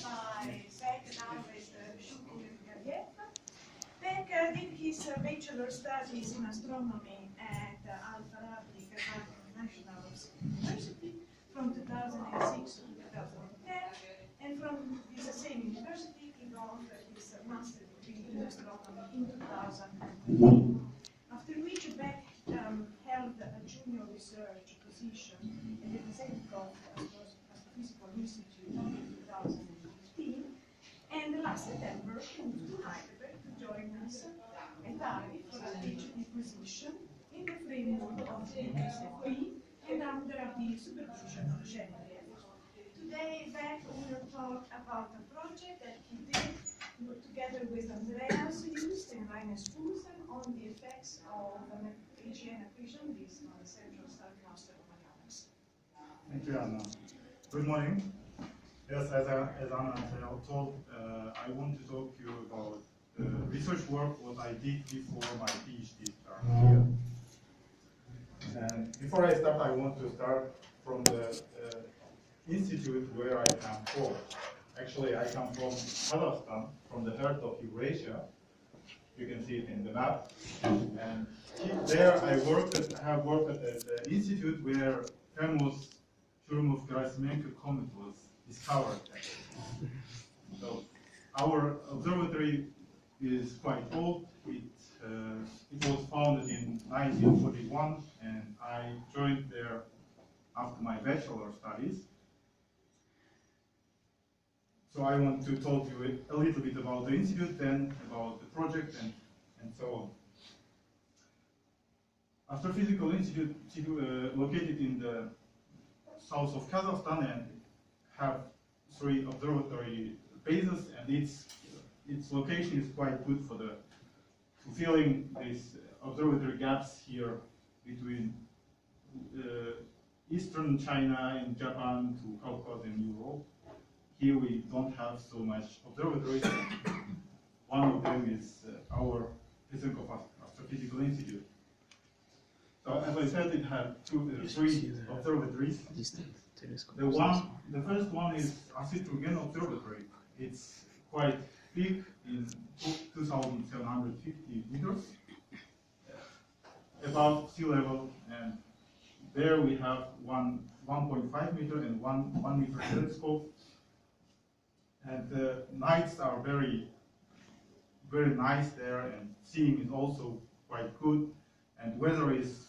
by Zach and Albert Shukin-Galiev. Beck did his bachelor studies in astronomy at Al-Farabi National University from 2006 to 2010, and from this same university he got his master's degree in astronomy in 2013. After which Beck held a junior research position at the Zentkov Astrophysical Institute in 2015, and last September he moved to Heidelberg to join us at ARI for a PhD position in the framework of the SFP and under the supervision of Genevieve. Today, Beck will talk about a project that he did together with Andreas Just and Rainer Spulsen on the effects of an AGN accretion disk on the central star cluster of a galaxy. Thank you, Anna. Good morning. Yes, as Anna told, I want to talk to you about the research work what I did before my PhD start here. And before I start, I want to start from the institute where I come from. Actually, I come from Kazakhstan, from the heart of Eurasia. You can see it in the map. And there I have worked at the institute where famous Churyumov-Gerasimenko comet was discovered. So our observatory is quite old. It was founded in 1941, and I joined there after my bachelor studies. So I want to talk to you a little bit about the institute, then about the project, and so on. Astrophysical Institute located in the south of Kazakhstan and have 3 observatory bases, and its location is quite good for the fulfilling these observatory gaps here between eastern China and Japan to Caucasus and Europe. Here we don't have so much observatories. One of them is our Lysenkov Astrophysical Institute. So as I said, it had 3 observatories. The first one is Asit-Rugen Observatory. It's quite big, in 2,750 meters above sea level, and there we have 1.5 meter and 1 meter telescope. And the nights are very, very nice there, and seeing is also quite good, and weather is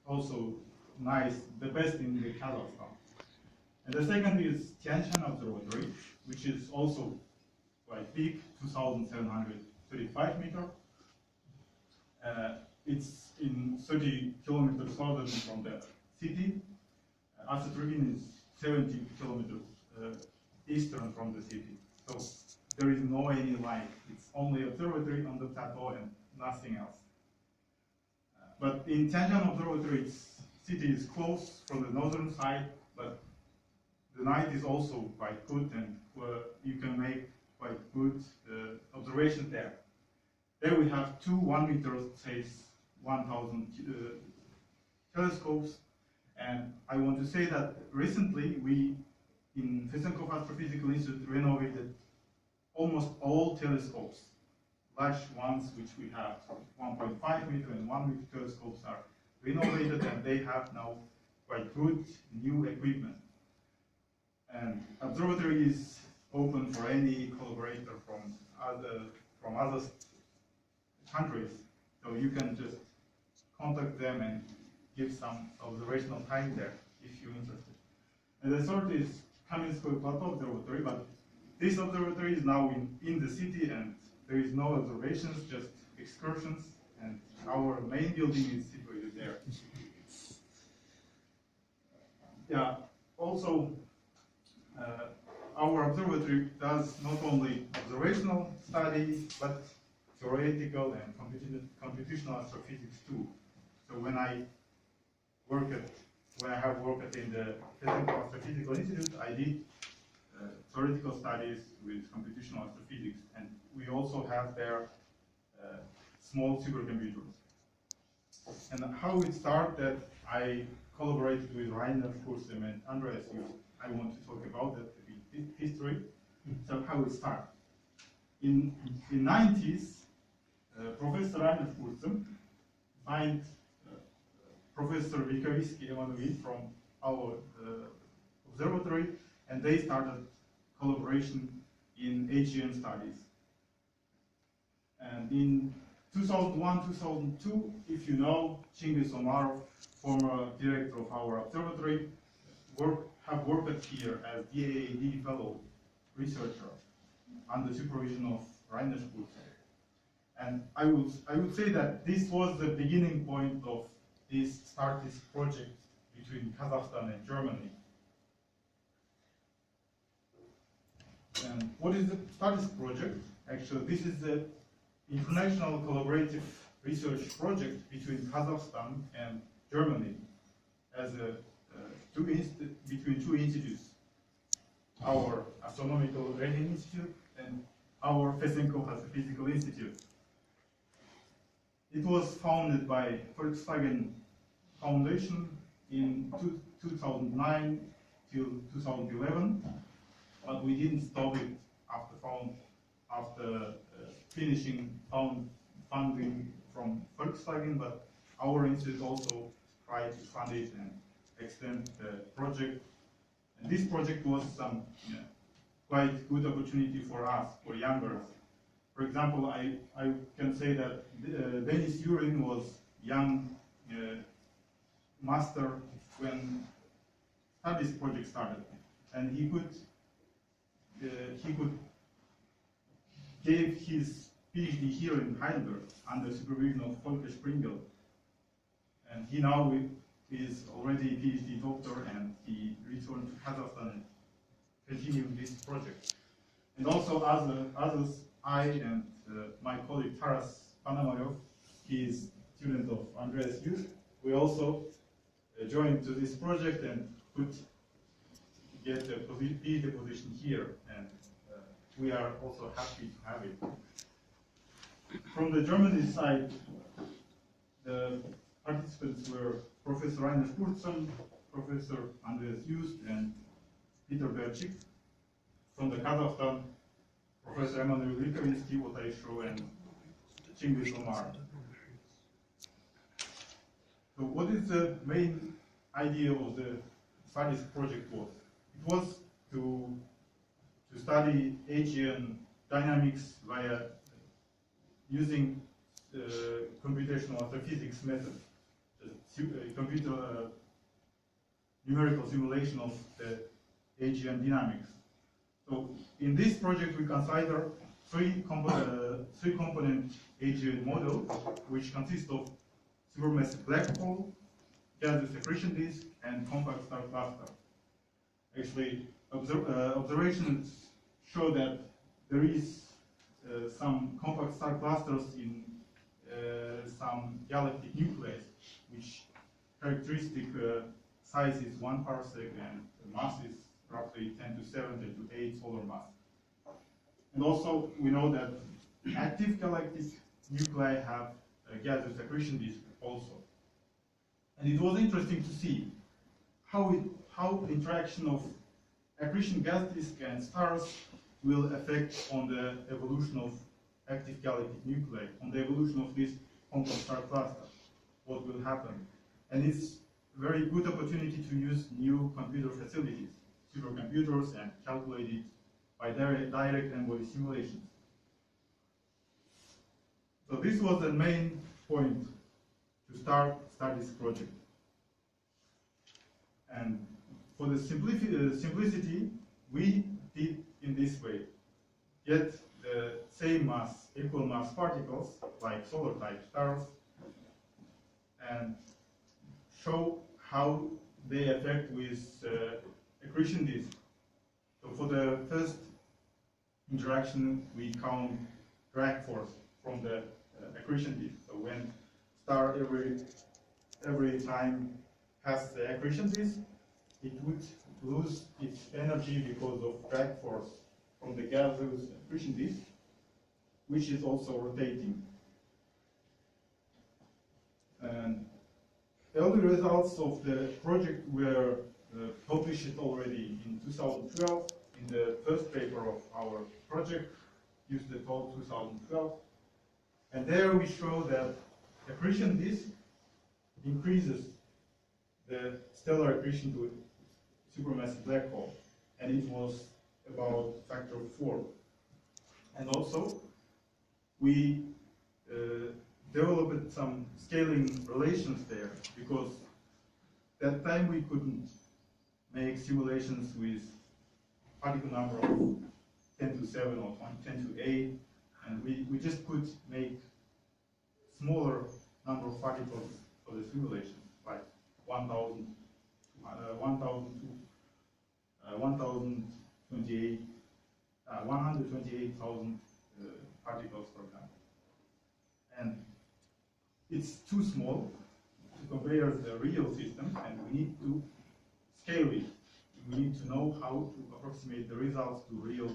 also nice, the best in the Kazakhstan. And the second is Tianshan Observatory, which is also quite big, 2,735 meters. It's in 30 kilometers southern from the city. Asit-Rugen is 70 kilometers eastern from the city. So there is no any light. It's only observatory on the plateau and nothing else. But in Tianshan Observatory, its city is close from the northern side, but the night is also quite good, and you can make quite good observation there. There we have 2 1-meter size 1,000 telescopes, and I want to say that recently we in Lysenkov Astrophysical Institute renovated almost all telescopes. Large ones which we have 1.5 meter and 1 meter telescopes are renovated, and they have now quite good new equipment. And observatory is open for any collaborator from other countries, so you can just contact them and give some observational time there if you're interested. And the third is Kamenskoye Plateau Observatory, but this observatory is now in the city, and there is no observations, just excursions, and our main building is situated there. Yeah, also our observatory does not only observational study, but theoretical and computational astrophysics too. So when I have worked in the Lysenkov Astrophysical Institute, I did theoretical studies with computational astrophysics, and we also have there small supercomputers. And how it started, I collaborated with Rainer Spulsen and Andreas Just. I want to talk about that, the history. how it started. In 90s, Professor Rainer Spurzheim find Professor Wikowski Emanuel from our observatory, and they started collaboration in AGN studies. And in 2001-2002, if you know, Cengiz Omarov, former director of our observatory, have worked here as DAAD fellow researcher under supervision of Rainer Spurzheim. And I would say that this was the beginning point of this STARTIST project between Kazakhstan and Germany. And what is the STARTIST project? Actually, this is the international collaborative research project between Kazakhstan and Germany as between two institutes, our Astronomical Renin Institute and our Fesenko Physical Institute. It was founded by Volkswagen Foundation in 2009 till 2011, but we didn't stop it after finishing funding from Volkswagen, but our institute also tried to fund it and extend the project. And this project was some quite good opportunity for us, for youngers. For example, I can say that Denis Yurin was young master when this project started, and he could gave his PhD here in Heidelberg under supervision of Volker Springel, and he now is already a PhD doctor, and he returned to Kazakhstan and continued this project. And also others, I and my colleague Taras Panamayov, he is student of Andreas Youth, we also joined to this project and could get a PhD position here, and we are also happy to have it. From the Germany side, the participants were Professor Rainer Spurzheim, Professor Andreas Youth, and Peter Berczyk. From the Kazakhstan, Professor Emanuel Wikowski, what I show, and Cengiz Omarov. So what is the main idea of the STARTIST project was? It was to study AGN dynamics via using computational astrophysics method, computer numerical simulation of the AGN dynamics. So in this project we consider three-component AGN model, which consists of supermassive black hole, gaseous accretion disk, and compact star cluster. Actually, observations show that there is some compact star clusters in some galactic nuclei, which characteristic size is 1 parsec and the mass is roughly 10 to 7 to 8 solar mass. And also we know that active galactic nuclei have a gaseous accretion disk also. And it was interesting to see how interaction of accretion gas disk and stars will affect on the evolution of active galactic nuclei, on the evolution of this compact star cluster, what will happen. And it's a very good opportunity to use new computer facilities, supercomputers, and calculate it by direct N-body simulations. So this was the main point to start this project. And for the simplicity, we did in this way. Get the same mass, equal mass particles, like solar type stars, and show how they affect with accretion disk. So for the first interaction, we count drag force from the accretion disk. So when star every time passes the accretion disk, it would lose its energy because of drag force from the gaseous accretion disk, which is also rotating. And early results of the project were published already in 2012 in the first paper of our project, used the code 2012. And there we show that accretion disk increases the stellar accretion to a supermassive black hole, and it was about factor of 4. And also, we developed some scaling relations there, because that time we couldn't make simulations with particle number of 10 to 7 or 10 to 8, and we just could make smaller number of particles for the simulation, like 128,000 particles per time. And it's too small to compare the real system, and we need to scale it. We need to know how to approximate the results to real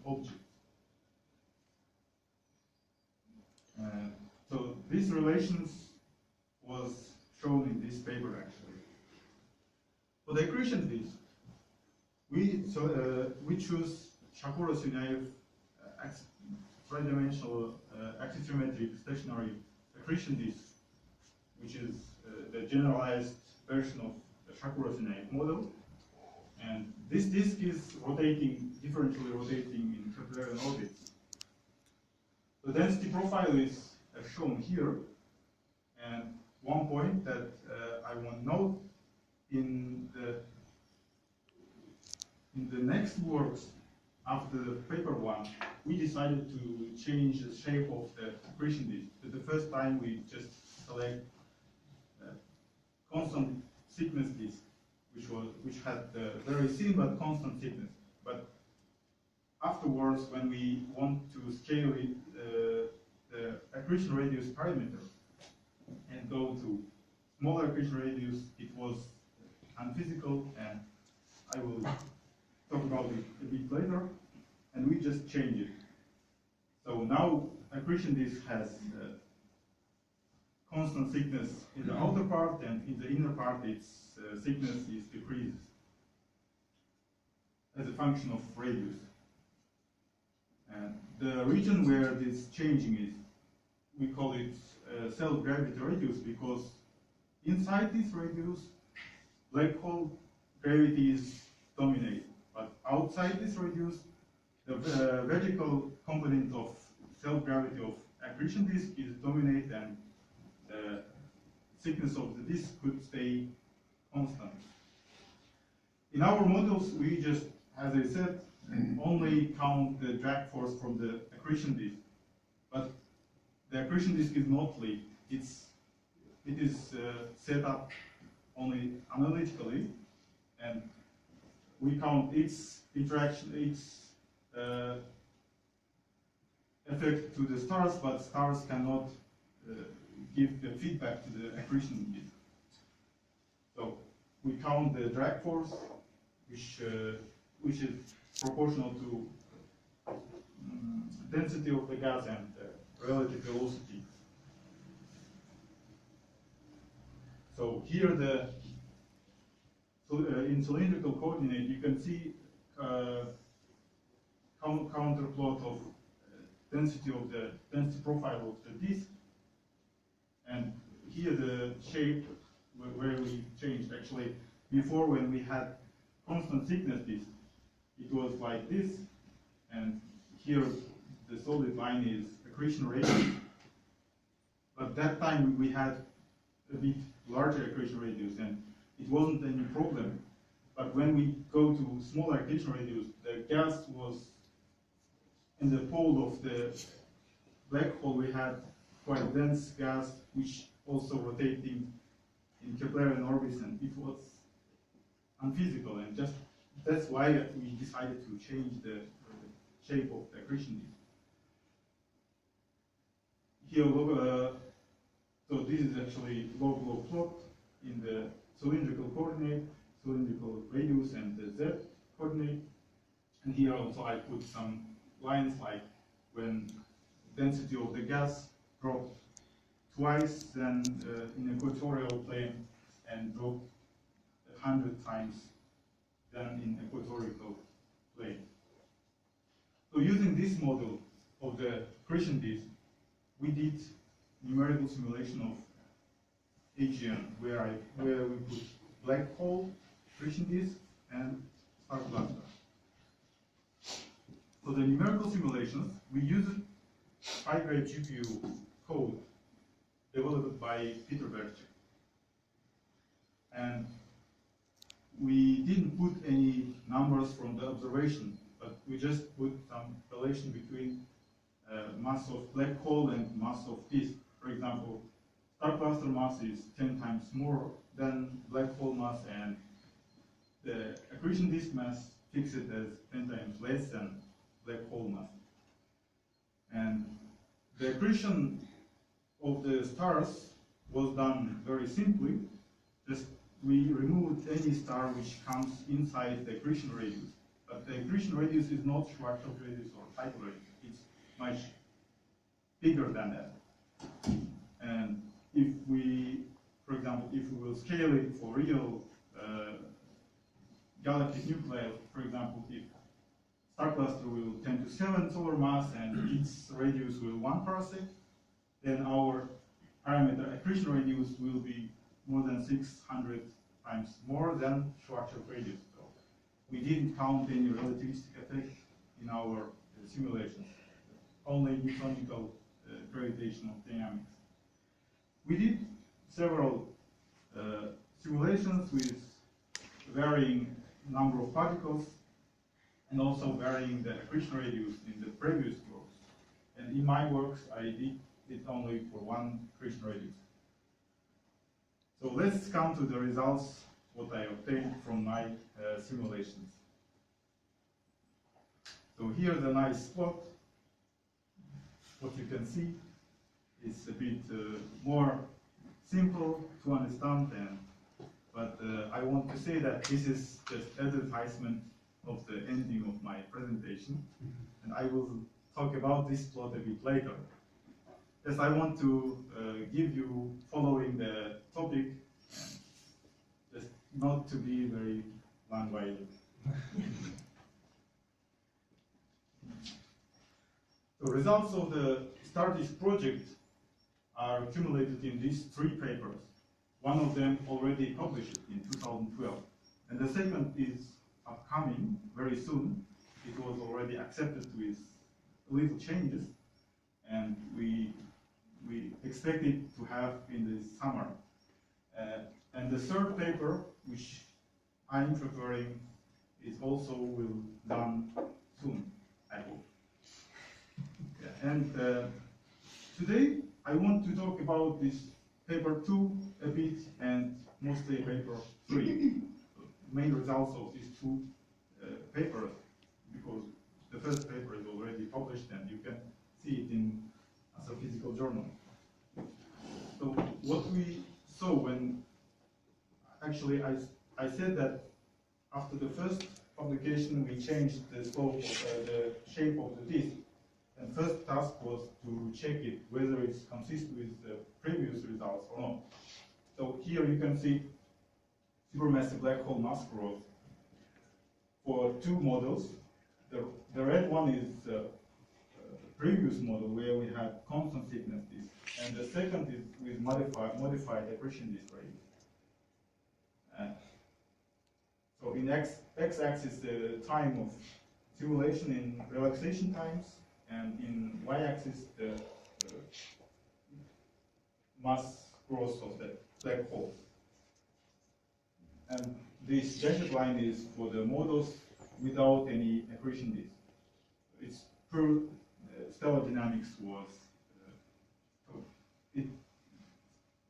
objects. So these relations was shown in this paper actually. For the accretion disk, we choose Shapuro-Synaev three-dimensional axisymmetric stationary accretion disk, which is the generalized version of the Shapuro-Synaev model. And this disk is differentially rotating in Keplerian orbits. The density profile is shown here, and one point that I want to note in the next works after the paper one, we decided to change the shape of the accretion disk. For the first time, we just select constant thickness disk, which had very thin but constant thickness. But afterwards, when we want to scale it, the accretion radius parameter and go to smaller accretion radius, it was unphysical, and I will talk about it a bit later. And we just change it. So now accretion disk has constant thickness in the outer part, and in the inner part its thickness is decreased as a function of radius. And the region where this changing is, we call it self-gravity radius, because inside this radius, black hole gravity is dominate, but outside this radius, the vertical component of self-gravity of accretion disk is dominate, and the thickness of the disk could stay constant. In our models, we just, as I said, only count the drag force from the accretion disk. But the accretion disk is not leaked. It is set up only analytically, and we count its interaction, its effect to the stars, but stars cannot give the feedback to the accretion disk. So we count the drag force, which is proportional to density of the gas and relative velocity. So here in cylindrical coordinate, you can see counterplot of density profile of the disk, and here the shape where we changed. Actually, before, when we had constant thickness disk, it was like this, and here the solid line is accretion radius. But that time we had a bit larger accretion radius, and it wasn't any problem. But when we go to smaller accretion radius, the gas was in the pole of the black hole. We had quite a dense gas, which also rotating in Keplerian orbits, and it was unphysical, and just that's why we decided to change the shape of the accretion disk. Here, so this is actually log-log plot in the cylindrical coordinate, cylindrical radius, and the z coordinate. And here also I put some lines, like when density of the gas dropped twice then in equatorial plane, and dropped 100 times then in equatorial plane. this model of the accretion disk, we did numerical simulation of AGN, where we put black hole, accretion disk, and star cluster. For the numerical simulations, we used high-grade GPU code developed by Peter Berczyk. And we didn't put any numbers from the observation, but we just put some relation between mass of black hole and mass of disk. For example, star cluster mass is 10 times more than black hole mass, and the accretion disk mass fixed as 10 times less than black hole mass. And the accretion of the stars was done very simply. Just we removed any star which comes inside the accretion radius. But the accretion radius is not Schwarzschild radius or Tycho radius. It's much bigger than that. And if we, for example, if we will scale it for real galactic nuclei, for example, if star cluster will 10 to 7 solar mass and its radius will 1 parsec, then our parameter accretion radius will be more than 600 times more than Schwarzschild radius. So we didn't count any relativistic effect in our simulations, only Newtonical gravitational dynamics. We did several simulations with varying number of particles and also varying the accretion radius in the previous works. And in my works, I did it only for one accretion radius. So let's come to the results, what I obtained from my simulations. So here's a nice plot. What you can see is a bit more simple to understand, but I want to say that this is just advertisement of the ending of my presentation, and I will talk about this plot a bit later. Yes, I want to give you, following the topic, just not to be very long-winded. The results of the StarDisk project are accumulated in these 3 papers. One of them already published in 2012, and the second is upcoming very soon. It was already accepted with little changes, and we expect it to have in the summer. And the third paper, which I'm preparing, is also will done soon, I hope. Yeah. And today I want to talk about this paper 2 a bit, and mostly paper 3. Main results of these 2 papers, because the first paper is already published and you can see it in Astrophysical Journal. So what we saw when, actually I said that after the first publication we changed the slope of the shape of the disk, and first task was to check it whether it's consistent with the previous results or not. So here you can see supermassive black hole mass growth for 2 models. The red one is the previous model where we had constant thickness disk, and the second is with modified accretion disk radius. So in x-axis the time of simulation in relaxation times, and in y-axis the mass growth of the black hole. And this dashed line is for the models without any accretion disk. It's pure stellar dynamics was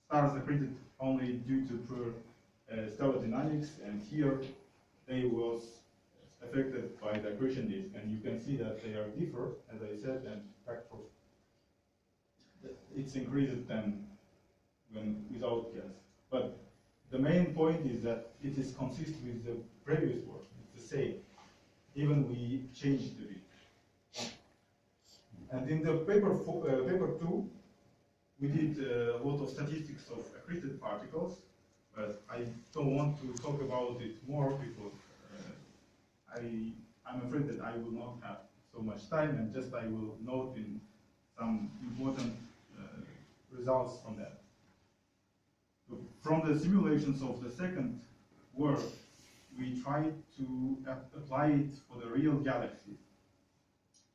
stars accreted only due to pure stellar dynamics, and here they was affected by the accretion disk, and you can see that they are differ, as I said, and factor it's increased than when without gas. But the main point is that it is consistent with the previous work. It's the same, even we changed a bit. And in the paper 2, we did a lot of statistics of accreted particles, but I don't want to talk about it more because I'm afraid that I will not have so much time, and just I will note in some important results from that. So from the simulations of the second work, we tried to apply it for the real galaxies.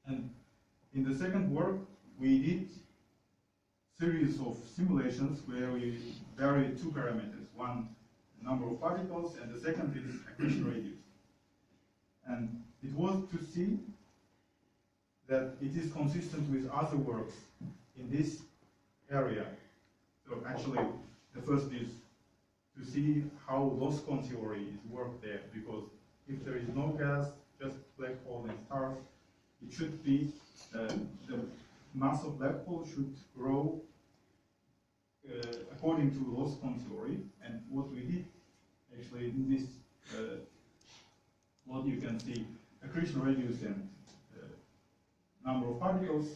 And in the second work, we did series of simulations where we varied two parameters. One, number of particles, and the second is accretion radius. And it was to see that it is consistent with other works in this area. So actually, the first is to see how Loskon theory is worked there, because if there is no gas, just black hole and stars, it should be, the mass of black hole should grow according to Loskon theory. And what we did, actually, in this, what you can see, accretion radius and number of particles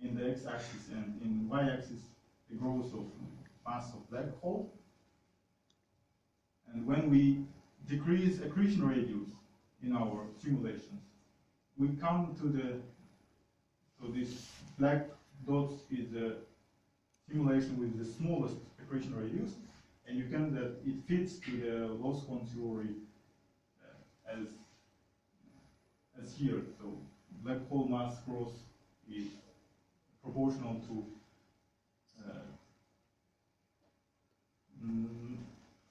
in the x-axis, and in y-axis, the growth of mass of black hole. And when we decrease accretion radius in our simulations, we come to the, so this black dots is the simulation with the smallest accretion radius, and you can that it fits to the Loskon theory as here. So black hole mass growth is proportional to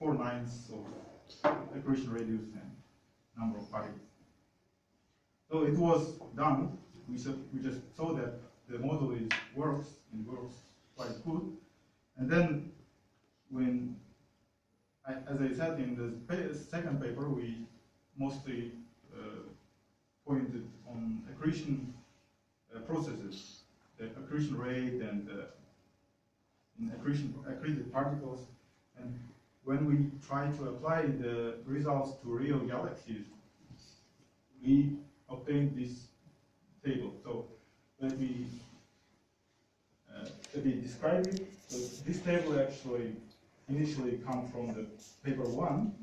4/9 of accretion radius and number of particles. So it was done. We just saw that the model works quite good. And then when, as I said in the second paper, we mostly pointed on accretion processes, the accretion rate and accreted particles. And when we try to apply the results to real galaxies, we obtained this table. So let me describe it. So this table actually initially comes from the paper 1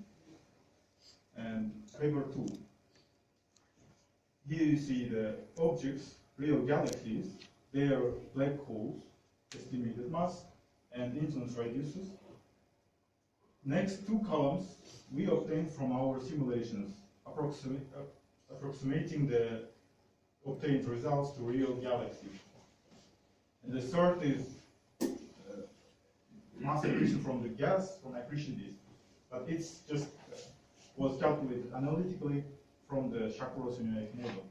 and paper 2. Here you see the objects, real galaxies, they are black holes, estimated mass, and influence radiuses. Next two columns we obtained from our simulations, approximating the obtained results to real galaxies. And the third is mass accretion from the gas from accretion disk, but it's just was calculated analytically from the Shakurov-Semyonek model.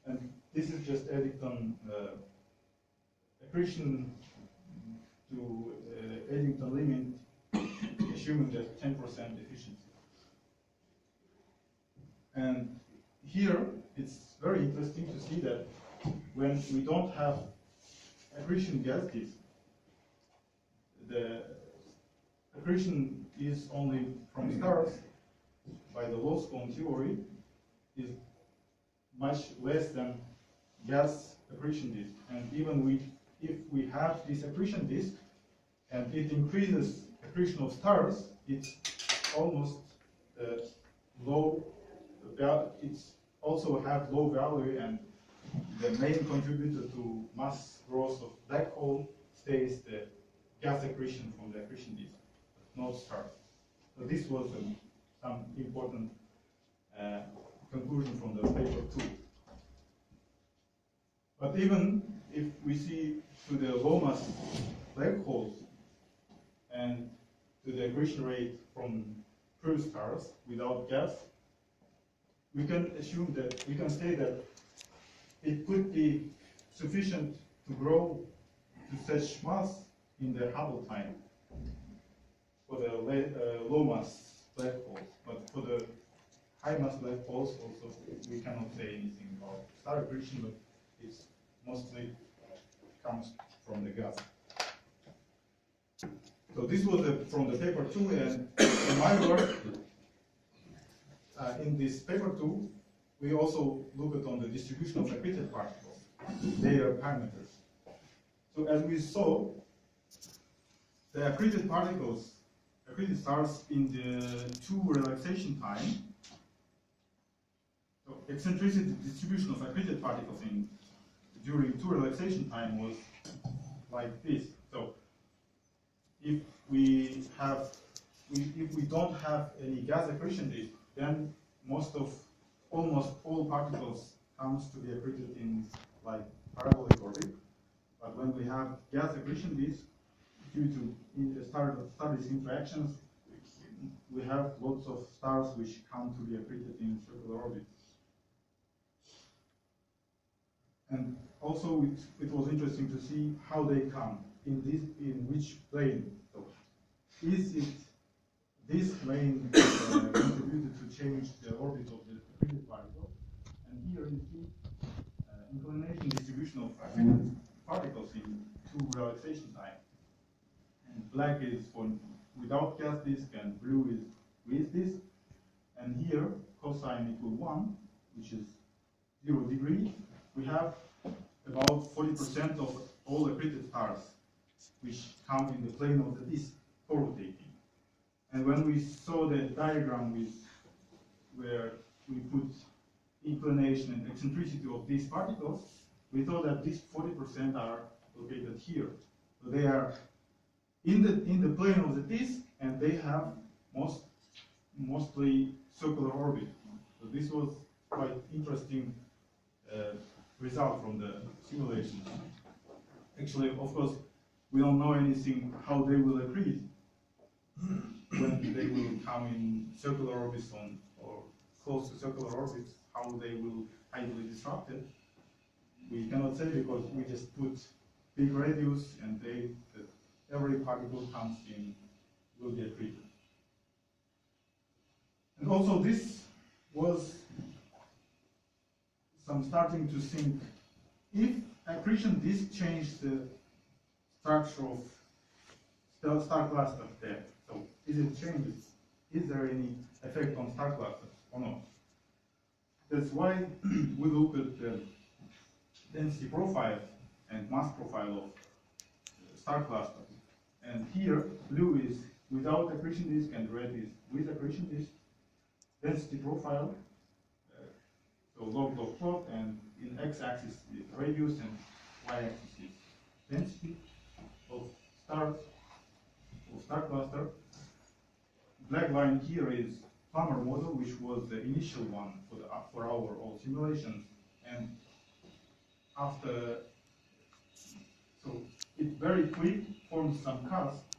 And this is just Eddington accretion to Eddington limit, assuming that 10% efficiency. And here it's very interesting to see that when we don't have accretion gas disk, the accretion is only from stars by the Loskon theory is much less than gas accretion disk. And even if we have this accretion disk and it increases accretion of stars, it's almost low. It's also have low value, and the main contributor to mass growth of black hole stays the gas accretion from the accretion disk, not stars. So this was some important conclusion from the paper 2. But even if we see to the low mass black holes and to the accretion rate from true stars without gas, we can assume that, we can say that it could be sufficient to grow to such mass in the Hubble time for the low mass black holes. But for the high mass black holes also, we cannot say anything about star accretion, but it's mostly comes from the gas. So this was from the paper 2, and in my work, in this paper 2, we also looked on the distribution of accreted particles, their parameters. So as we saw, the accreted particles, accreted stars in the 2 relaxation time So eccentricity distribution of accreted particles during two relaxation time was like this. So if we don't have any gas accretion disk, then almost all particles comes to be accreted in like parabolic orbit. But when we have gas accretion disk, due to star-disk interactions, we have lots of stars which come to be accreted in circular orbits. And also it was interesting to see how they come in which plane. So is it this plane contributed to change the orbit of the accreted particle? And here you see inclination distribution of accreted particles in two relaxation time. And black is for without gas disk and blue is with disk. And here cosine equal 1, which is 0 degrees, we have about 40% of all accreted stars which come in the plane of the disk co-rotating. And when we saw the diagram where we put inclination and eccentricity of these particles, we thought that these 40% are located here. So they are in the plane of the disk, and they have mostly circular orbit. So this was quite interesting result from the simulation. Actually, of course, we don't know anything how they will accrete when they will come in circular orbits or close to circular orbits, how they will highly disrupted. We cannot say because we just put big radius and every particle comes in will be accreted. And also this was some starting to think, if accretion disk changed the structure of star cluster there, so is it changes? Is there any effect on star clusters or not? That's why we look at the density profile and mass profile of star clusters. And here, blue is without accretion disk and red is with accretion disk. Density profile, so log plot, and in x-axis is radius and y-axis is density of stars, of star cluster. Black line here is Plummer model, which was the initial one for our all simulations, and after, so it very quick forms some cast